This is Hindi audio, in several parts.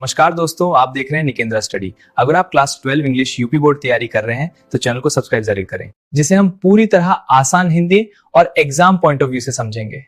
नमस्कार दोस्तों, आप देख रहे हैं निकेंद्रा स्टडी। अगर आप क्लास 12 इंग्लिश यूपी बोर्ड तैयारी कर रहे हैं तो चैनल को सब्सक्राइब जरूर करें, जिसे हम पूरी तरह आसान हिंदी और एग्जाम पॉइंट ऑफ व्यू से समझेंगे।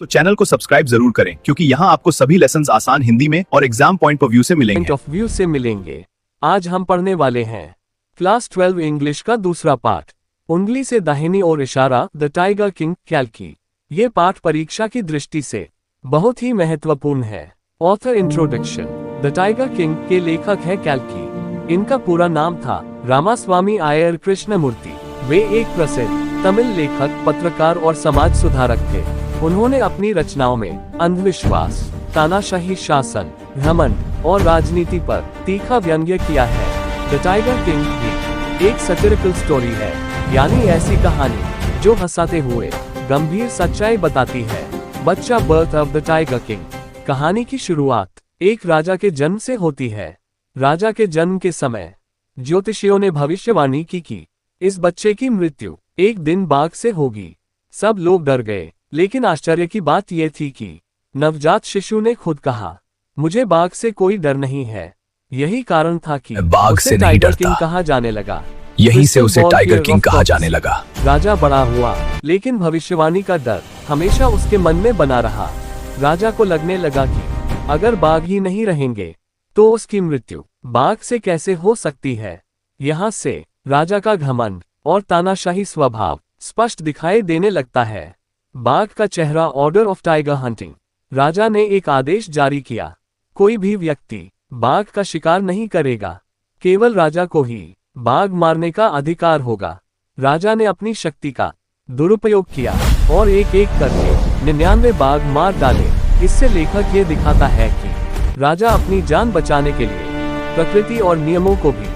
तो चैनल को सब्सक्राइब जरूर करें, क्योंकि यहाँ आपको सभी लेसन्स आसान हिंदी में और एग्जाम पॉइंट ऑफ व्यू से मिलेंगे। आज हम पढ़ने वाले हैं क्लास 12 इंग्लिश का दूसरा पाठ, उंगली से दाहिनी ओर इशारा, द टाइगर किंग, कैल्की। ये पाठ परीक्षा की दृष्टि से बहुत ही महत्वपूर्ण है। Author introduction. The tiger king के लेखक है कैल्की। इनका पूरा नाम था रामास्वामी आयर कृष्णमूर्ति। वे एक प्रसिद्ध तमिल लेखक, पत्रकार और समाज सुधारक थे। उन्होंने अपनी रचनाओं में अंधविश्वास, तानाशाही शासन, घमंड और राजनीति पर तीखा व्यंग्य किया है। द टाइगर किंग भी एक सैटिरिकल स्टोरी है, यानी ऐसी कहानी जो हंसाते हुए गंभीर सच्चाई बताती है। बच्चा, birth of the tiger king. कहानी की शुरुआत एक राजा के जन्म से होती है। राजा के जन्म के समय ज्योतिषियों ने भविष्यवाणी की कि इस बच्चे की मृत्यु एक दिन बाघ से होगी। सब लोग डर गए, लेकिन आश्चर्य की बात यह थी कि नवजात शिशु ने खुद कहा, मुझे बाघ से कोई डर नहीं है। यही कारण था कि बाघ से टाइगर किंग कहा जाने लगा। यहीं से उसे टाइगर किंग कहा जाने लगा। राजा बड़ा हुआ, लेकिन भविष्यवाणी का डर हमेशा उसके मन में बना रहा। राजा को लगने लगा कि अगर बाघ ही नहीं रहेंगे तो उसकी मृत्यु बाघ से कैसे हो सकती है। यहाँ से राजा का घमंड और तानाशाही स्वभाव स्पष्ट दिखाई देने लगता है। बाघ का चेहरा, ऑर्डर ऑफ टाइगर हंटिंग। राजा ने एक आदेश जारी किया, कोई भी व्यक्ति बाघ का शिकार नहीं करेगा, केवल राजा को ही बाघ मारने का अधिकार होगा। राजा ने अपनी शक्ति का दुरुपयोग किया और एक एक करके 99 बाघ मार डाले। इससे लेखक ये दिखाता है कि राजा अपनी जान बचाने के लिए प्रकृति और नियमों को भी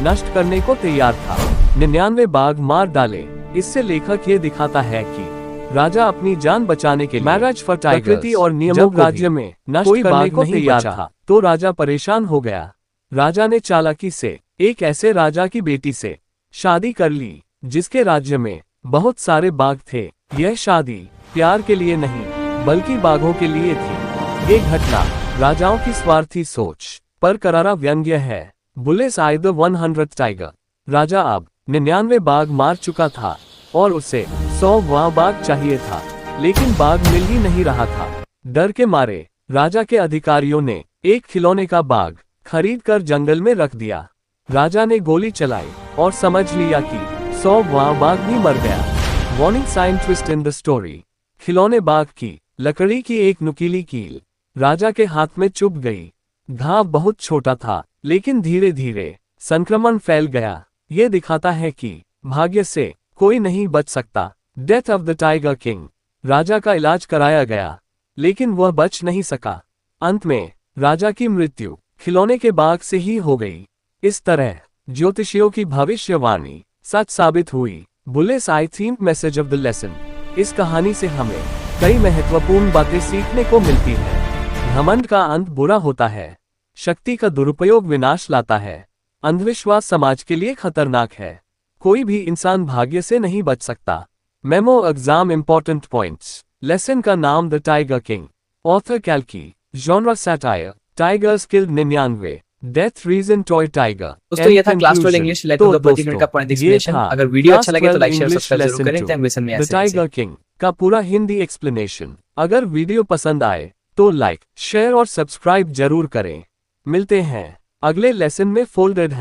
नष्ट करने को तैयार था। 99 बाघ मार डाले। इससे लेखक ये दिखाता है कि राजा अपनी जान बचाने के लिए मैरिज फॉर टाइगर्स, प्रकृति और नियमों को राज्य में नष्ट करने को तैयार था, तो राजा परेशान हो गया। राजा ने चालाकी से एक ऐसे राजा की बेटी से शादी कर ली जिसके राज्य में बहुत सारे बाघ थे। यह शादी प्यार के लिए नहीं, बल्कि बाघों के लिए थी। ये घटना राजाओं की स्वार्थी सोच पर करारा व्यंग्य है। बुलेस आई द 100 टाइगर। राजा अब 99 बाघ मार चुका था और उसे 100वां बाघ चाहिए था, लेकिन बाघ मिल ही नहीं रहा था। डर के मारे राजा के अधिकारियों ने एक खिलौने का बाघ खरीद कर जंगल में रख दिया। राजा ने गोली चलाई और समझ लिया कि 100वां बाघ भी मर गया। Warning sign, twist in the story. खिलौने बाघ की लकड़ी की एक नुकीली कील राजा के हाथ में चुभ गई। घाव बहुत छोटा था, लेकिन धीरे धीरे संक्रमण फैल गया। ये दिखाता है कि भाग्य से कोई नहीं बच सकता। Death of the tiger king. राजा का इलाज कराया गया, लेकिन वह बच नहीं सका। अंत में राजा की मृत्यु खिलौने के बाघ से ही हो गई। इस तरह ज्योतिषियों की भविष्यवाणी सच साबित हुई। बुलेस आई theme, message of the lesson. इस कहानी से हमें कई महत्वपूर्ण बातें सीखने को मिलती है। घमंड का अंत बुरा होता है, शक्ति का दुरुपयोग विनाश लाता है, अंधविश्वास समाज के लिए खतरनाक है। कोई भी इंसान भाग्य से नहीं बच सकता। Memo, exam important points. Lesson का नाम द टाइगर किंग। ऑथर कैल्की। Genre satire. Tigers killed 99। Death reason toy tiger. दोस्तों, ये था क्लास 12 इंग्लिश लेसन का 30 मिनट का पॉइंट एक्सप्लेनेशन। अगर वीडियो अच्छा लगे तो लाइक, शेयर, सब्सक्राइब जरूर करें। द टाइगर किंग का पूरा हिंदी एक्सप्लेनेशन। अगर वीडियो पसंद आए तो लाइक, शेयर और सब्सक्राइब जरूर करें। मिलते हैं अगले लेसन में। फोल्डेड